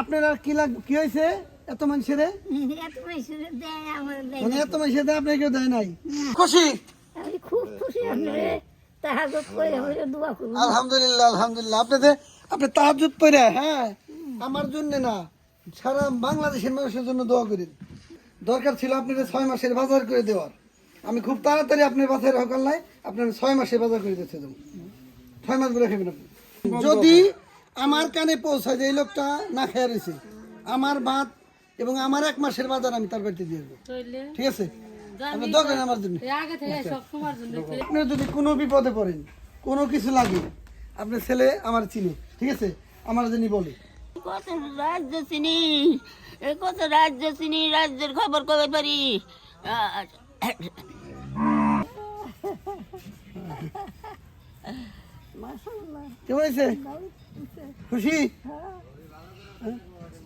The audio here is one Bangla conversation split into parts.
আপনার আর কি লাগবে, কি হয়েছে? এত মানুষের মানে এত মানুষের দেয়, আপনার কেউ দেয় নাই? খুশি? খুব খুশি। আলহামদুলিল্লাহ আলহামদুলিল্লাহ। আপনি তাহাজ্জুদ পড়ে, হ্যাঁ, আমার জন্য না, সারা বাংলাদেশের মানুষের জন্য দোয়া করেন। দরকার ছিল আপনাদের 6 মাসের বাজার করে দেওয়ার। আমি খুব তাড়াতাড়ি আপনার বাসায় হকাল নাই, আপনার 6 মাসের বাজার করে দিতে দেবো। 6 মাস বলে খাবেন আপনি। যদি আমার কানে পৌঁছায় যে এই লোকটা না খেয়ে রয়েছে, আমার ভাত এবং আমার 1 মাসের বাজার আমি তার বাড়িতে দিয়ে দেবো, ঠিক আছে? আপনি দরকার আমার জন্য। আপনার যদি কোনো বিপদে পড়েন, কোনো কিছু লাগে, আপনার ছেলে আমার চিনে, ঠিক আছে? আমার জন্য বলে কত রাজ্য চিনি, কত রাজ্য চিনি, রাজ্যের খবর কবে পারি। কেমন হয়েছে? খুশি?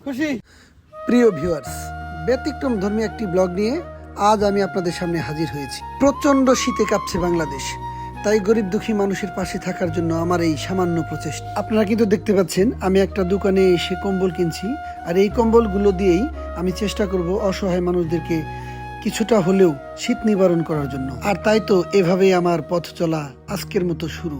খুশি? প্রিয় ভিউয়ার্স, ব্যতিক্রম ধর্মী একটি ব্লগ নিয়ে আজ আমি আপনাদের সামনে হাজির হয়েছি। প্রচন্ড শীতে কাঁপছে বাংলাদেশ, তাই গরিব দুঃখী মানুষের পাশে থাকার জন্য আমার এই সামান্য প্রচেষ্টা। আপনারা কিন্তু দেখতে পাচ্ছেন আমি একটা দোকানে এসে কম্বল কিনছি, আর এই কম্বলগুলো দিয়েই আমি চেষ্টা করব অসহায় মানুষদেরকে কিছুটা হলেও শীত নিবারণ করার জন্য। আর তাই তো এভাবেই আমার পথ চলা আজকের মতো শুরু।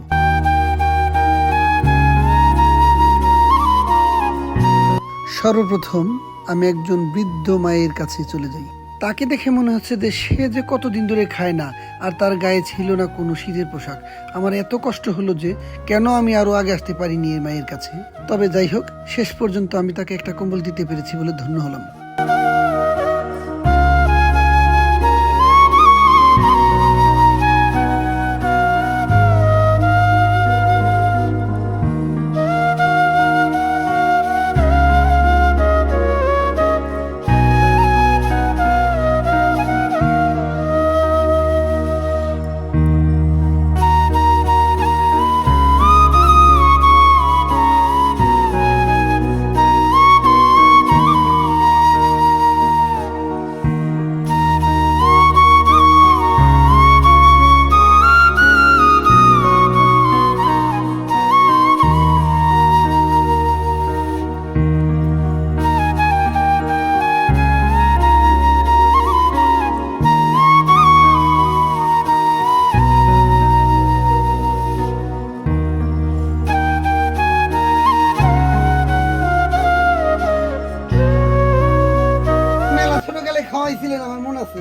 সর্বপ্রথম আমি একজন বৃদ্ধ মায়ের কাছে চলে যাই। তাকে দেখে মনে হচ্ছে যে সে যে কতদিন ধরে খায় না, আর তার গায়ে ছিল না কোনো শীতের পোশাক। আমার এত কষ্ট হলো যে কেন আমি আরো আগে আসতে পারিনি এই মায়ের কাছে। তবে যাই হোক, শেষ পর্যন্ত আমি তাকে একটা কম্বল দিতে পেরেছি বলে ধন্য হলাম। খাওয়াইছিলেন, আমার মনে আছে।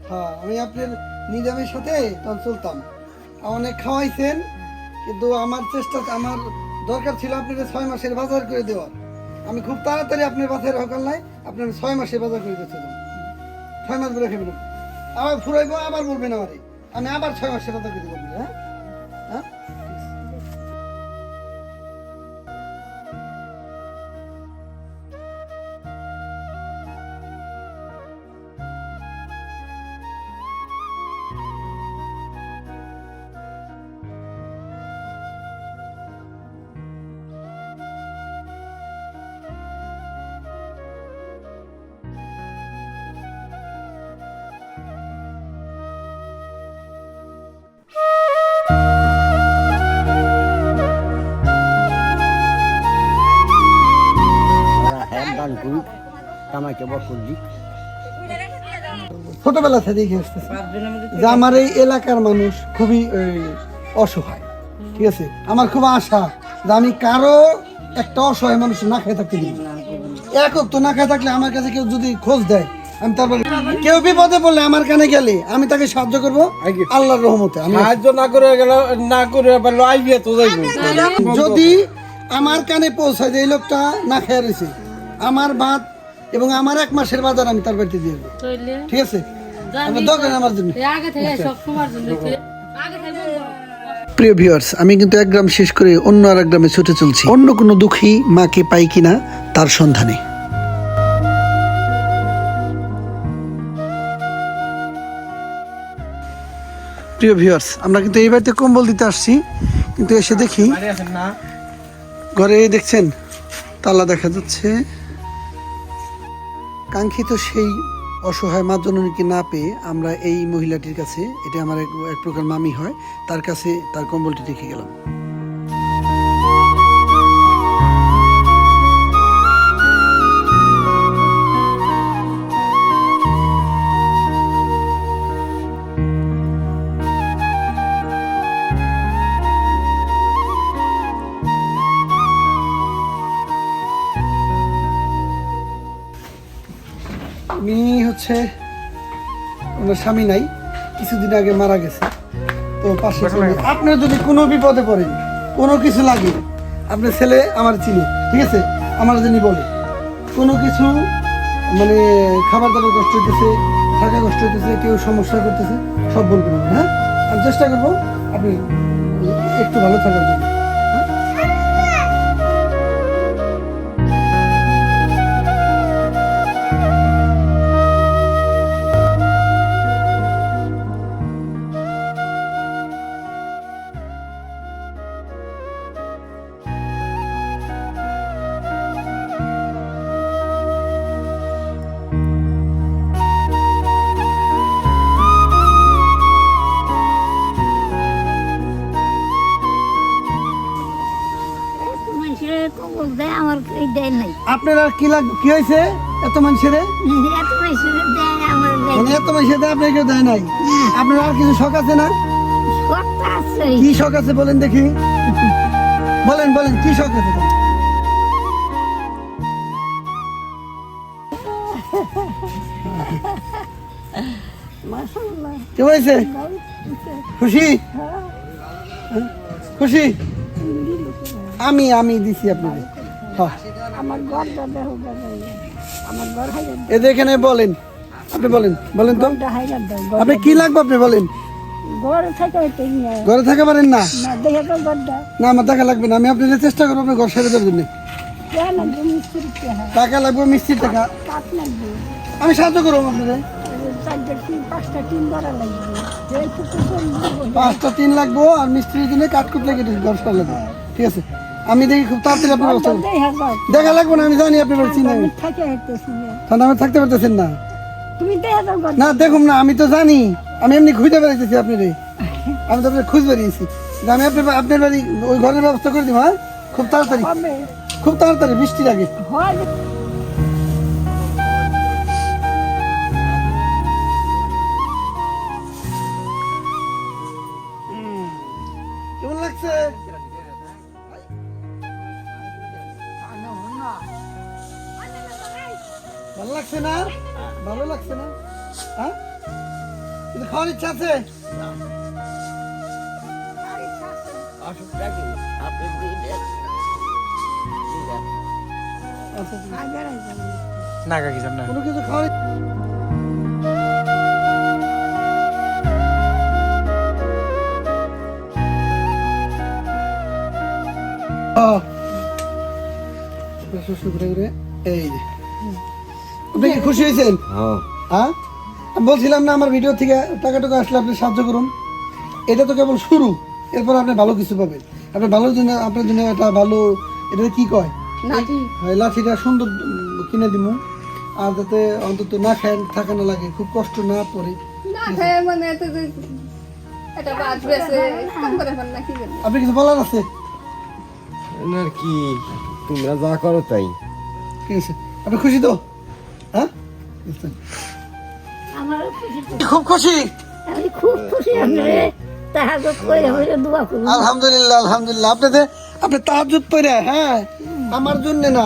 হ্যাঁ, আমি আপনার নিজামের সাথে তখন চলতাম, অনেক খাওয়াইছেন। কিন্তু আমার দরকার ছিল আপনাদের 6 মাসের বাজার করে দেওয়ার। আমি খুব তাড়াতাড়ি আপনার বাসায় হকাল নাই, আপনার 6 মাসের বাজার করে দিতে দেবো। 6 মাস বলে খাবেন, আবার ফুরাইবো, আবার বলবেন আমারে, আমি আবার 6 মাসের বাজার করে দেবো। হ্যাঁ হ্যাঁ। ছোটবেলা থেকে দেখে আসতেছি যে আমার এই এলাকার মানুষ খুবই অসহায়, ঠিক আছে? আমার খুব আশা যে আমি কারো একটা অসহায় মানুষ না খেয়ে থাকতে দিই। একক তো না খেয়ে থাকলে আমার কাছে কেউ যদি খোঁজ দেয়, আমি তারপরে কেউ বিপদে পড়লে আমার কানে গেলে আমি তাকে সাহায্য করবো আল্লাহর রহমতে। আমি সাহায্য না করে যদি আমার কানে পৌঁছায় যে এই লোকটা না খেয়ে রয়েছে, আমার ভাত এবং আমার 1 মাসের বাজার আমি তার বাড়িতে দিয়ে দেবো, ঠিক আছে? আপনি দরকার আমার জন্য। প্রিয় ভিউয়ার্স, আমি কিন্তু 1 গ্রাম শেষ করে অন্য আর 1 গ্রামে ছুটে চলছি, অন্য কোনো দুঃখী মাকে পাই কিনা তার সন্ধানে। প্রিয় ভিউয়ার্স, আমরা কিন্তু এই বাড়িতে কম্বল দিতে আসছি, কিন্তু এসে দেখি ঘরে দেখছেন তালা দেখা যাচ্ছে। কাঙ্ক্ষিত সেই অসহায় মা জননীকে না পেয়ে আমরা এই মহিলাটির কাছে, এটা আমার এক প্রকার মামি হয়, তার কাছে তার কম্বলটি রেখে গেলাম। আমি হচ্ছে ওনার স্বামী নাই, কিছুদিন আগে মারা গেছে। তো পাশে আপনার যদি কোনো বিপদে পড়েন, কোনো কিছু লাগে, আপনার ছেলে আমার চিনি, ঠিক আছে, আমার যিনি বলে কোনো কিছু মানে খাবার দাবার কষ্ট হইতেছে, থাকা কষ্ট হইতেছে, কেউ সমস্যা করতেছে, সব বলবেন আপনি, হ্যাঁ? আমি চেষ্টা করবো আপনি একটু ভালো থাকার জন্য। মানুষের কবল দেয়, আমার এই দেয় নাই। আপনার আর কি লাগবে, কি হয়েছে এত মানুষের এত মানুষের দেয়, আমার দেয় মানে এত মানুষের দেয়, আপনার কেউ দেয় নাই? আপনার আর কিছু শখ আছে না? সবটা আছে। কি শখ আছে বলেন দেখি, বলেন বলেন কি শখ আছে তোমার? মাশাআল্লাহ। কি হয়েছে? খুশি? খুশি? আমি আমি দিছি আপনাকে। হ্যাঁ, আমার ঘরটা দেখো, আমার ঘর হাইরা এই যে এখানে বলেন, আপনি বলেন, বলেন তো হাইরা দাও। আপনি কি লাগবে, আপনি বলেন। ঘরে থাকা হইতে না, ঘরে থাকা পারেন না? দেখে তো ঘরটা না, আমার টাকা লাগবে না, আমি আপনাদের চেষ্টা করবো আপনার ঘর সাথে দেওয়ার জন্য। কেন লাগবে? মিস্ত্রি টাকা লাগবে, মিস্ত্রির টাকা কাঠ লাগবে, আমি সাহায্য করবো আপনাদের। 4-5টা টিন ধরা লাগবে, এইটুকু চলবে। 5টা টিন লাগবো আর মিস্ত্রির জন্য কাঠ কুট লেগে ঘর সারা লাগবে, ঠিক আছে? আমি দেখি খুব তাড়াতাড়ি আপনার ব্যবস্থা করবো। দেখা লাগবে না, আমি জানি আপনি চিনি। থাকে হইতেছি না, ঠান্ডা আমি থাকতে পারতেছেন না? তুমি দেখে দাও ঘর। না দেখুন না, আমি তো জানি, আমি এমনি খুঁজে বেড়াইতেছি আপনি রে, আমি তো আপনার খুঁজ বেরিয়েছি। আমি আপনার বাড়ি ওই ঘরের ব্যবস্থা করে দিব, হ্যাঁ, খুব তাড়াতাড়ি, হবে খুব তাড়াতাড়ি, বৃষ্টির আগে। হয়। কেমন লাগছে? ভালো লাগছে না? ভালো লাগছে না? হ্যাঁ, কিন্তু খাওয়ার ইচ্ছা আছে? আচ্ছা, ঠিক আছে। না কাকি যান না। কোনো কিছু খাওয়ার এই যে। আপনি কি খুশি হয়েছেন? হ্যাঁ, আমি বলছিলাম না আমার ভিডিও থেকে টাকা টাকা আসলে আপনি সাহায্য করুন, এটা তো কেবল শুরু, এরপর আপনি ভালো কিছু পাবেন। আপনার ভালোর জন্য, আপনার জন্য একটা ভালো, এটা কি কয়, হ্যাঁ, লাঠিটা সুন্দর কিনে দিব, আর যাতে অন্তত না খায় থাকা না লাগে, খুব কষ্ট না পড়ে। আপনি কিছু বলার আছে? আর কি, তোমরা যা করো তাই। ঠিক আছে, আপনি খুশি তো? হ্যাঁ, আমার খুশি তো। খুব খুশি। আমি খুব খুশি। আমি তাহাজ্জুদ করে হইলে দোয়া করব। আলহামদুলিল্লাহ, আলহামদুলিল্লাহ। আপনি তাহাজ্জুদ পড়ে, হ্যাঁ, আমার জন্য না,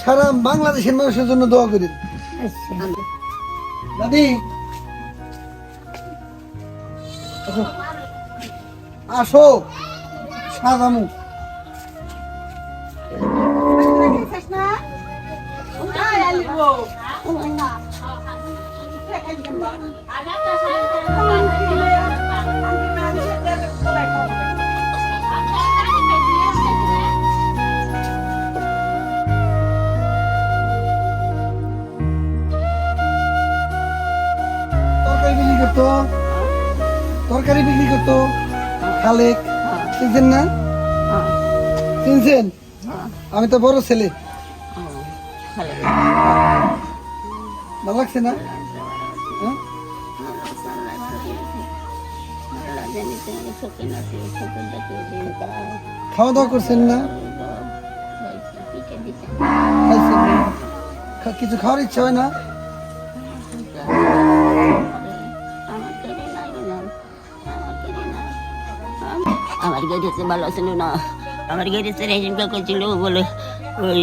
সারা বাংলাদেশের মানুষের জন্য দোয়া করেন। আচ্ছা, দাদি আসো, সাজামু। তরকারি বিক্রি করতো খালেক, চিনছেন না? চিনছেন? আমি তো বড় ছেলে। ভালো লাগছে না? হ্যাঁ? খাওয়া দাওয়া করছেন না? খাইছেন না? কিছু খাওয়ার ইচ্ছা হয় না? আমার গেছে ভালো ছিল না, আমার গেছে রেশন করছিল বলে ওই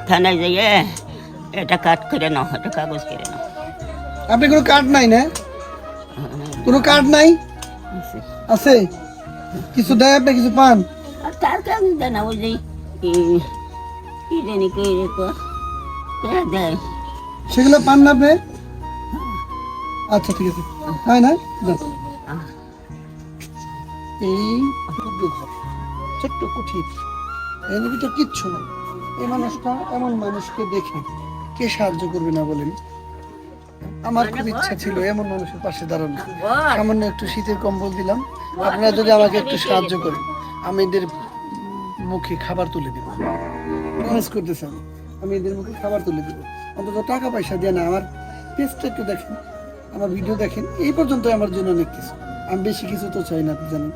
থানায় যাইয়ে এটা কাট করে নাও, এটা কাগজ করে নাও। আপনি কোনো কার্ড নাই না? কোনো কার্ড নাই? আছে? কিছু দেয় আপনি, কিছু পান? আর তার কাছে দেয় না, ওই যে কি জানি কে রেখো দেয়। সেগুলো পান না আপনি? আচ্ছা ঠিক আছে, হয় না যান। এই ক্ষুদ্র ঘর, ছোট্ট কুঠির, এর ভিতর কিচ্ছু নাই। এই মানুষটা এমন মানুষকে দেখে কে সাহায্য করবে না বলেন? আমার খুব ইচ্ছা ছিল এমন মানুষের পাশে দাঁড়ানো। সামান্য একটু শীতের কম্বল দিলাম, আপনারা যদি আমাকে একটু সাহায্য করেন আমি এদের মুখে খাবার তুলে দেব। প্রমিস করতেছি আমি এদের মুখে খাবার তুলে দেবো। অন্তত টাকা পয়সা দিয়ে না, আমার পেজটা একটু দেখেন, আমার ভিডিও দেখেন, এই পর্যন্ত আমার জন্য অনেক কিছু। আমি বেশি কিছু তো চাই না, আপনি জানেন,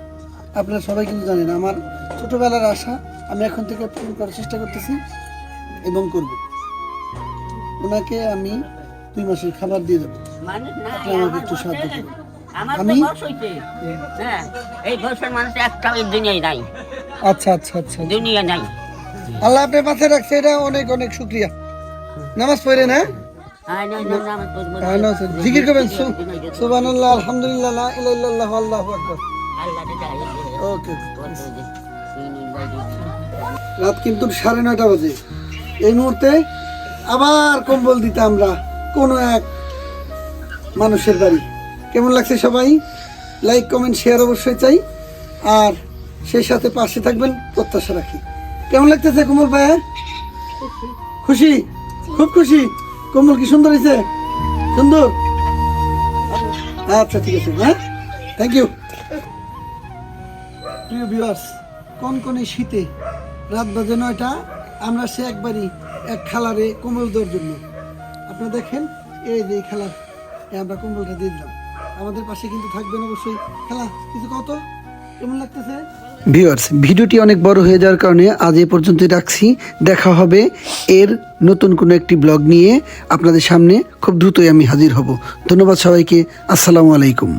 আপনারা সবাই কিন্তু জানেন আমার ছোটবেলার আশা আমি এখন থেকে পূরণ করার চেষ্টা করতেছি এবং করব। ওনাকে আমি 2 মাসের খাবার দিয়ে দেবো, মানুষ নাই, আপনি আমাকে আমার একটু সাহায্য বসে- করুন। আমার তো আমি- বয়স হইছে। হ্যাঁ, এই বয়সের মানুষ একটাও এই দুনিয়ায় নাই, আচ্ছা আচ্ছা আচ্ছা, দুনিয়া নাই। আল্লাহ আপনার মাথায় রাখছে, এটা অনেক অনেক শুক্রিয়া। নামাজ পড়েন, হ্যাঁ? জিকির করবেন সুবহানাল্লাহ, আলহামদুলিল্লাহ, লা ইলাহা ইল্লাল্লাহ, আল্লাহু আকবার। ওকে। রাত কিন্তু 9:30 বাজে। এই মুহূর্তে আবার কম্বল দিতে আমরা কোনো এক মানুষের বাড়ি। কেমন লাগছে সবাই? লাইক কমেন্ট শেয়ার অবশ্যই চাই, আর সেই সাথে পাশে থাকবেন প্রত্যাশা রাখি। কেমন লাগতেছে কমল ভাইয়া? খুশি? খুব খুশি? কম্বল কি সুন্দর হয়েছে? সুন্দর? আচ্ছা ঠিক আছে, হ্যাঁ, থ্যাংক ইউ। প্রিয় ভিউয়ার্স, কনকনে শীতে রাত বাজে 9টা, আমরা সে একবারই এক খালারে কম্বল দেওয়ার জন্য। আপনারা দেখেন, এই যে খালার আমরা কম্বলটা দিয়ে দিলাম। আমাদের পাশে কিন্তু থাকবেন অবশ্যই। খালা কিছু কত, কেমন লাগতেছে? ভিউয়ার্স, ভিডিওটি অনেক বড় হয়ে যাওয়ার কারণে আজ এ পর্যন্তই রাখছি। দেখা হবে এর নতুন কোনো একটি ব্লগ নিয়ে আপনাদের সামনে খুব দ্রুতই আমি হাজির হব। ধন্যবাদ সবাইকে, আসসালামু আলাইকুম।